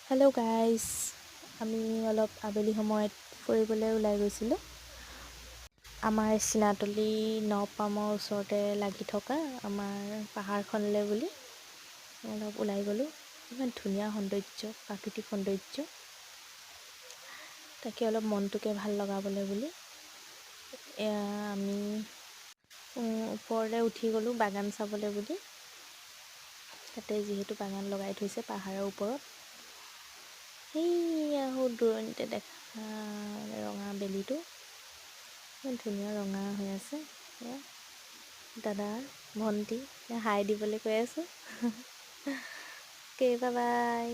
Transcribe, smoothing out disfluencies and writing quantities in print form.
Hello' guys, আমি অলপ আবেলি সময়ত ফুৰিবলৈ ওলাই গৈছিলোঁ। আমাৰ চিনাতলি নপামৰ ওচৰতে লাগি থকা আমাৰ পাহাৰখনলৈ বুলি অলপ ওলাই গ'লোঁ। ইমান ধুনীয়া সৌন্দৰ্য, প্ৰাকৃতিক সৌন্দৰ্য, তাকে অলপ মনটোকে ভাল লগাবলৈ বুলি আমি ওপৰলৈ উঠি গ'লোঁ বাগান চাবলৈ বুলি। তাতে যিহেতু বাগান লগাই থৈছে পাহাৰৰ ওপৰত, সেইয়া দূৰণিতে দেখা ৰঙা বেলিটো ইমান ধুনীয়া ৰঙা হৈ আছে। দাদা ভণ্টি হাই দিবলৈ কৈ আছোঁ। Okay, bye bye.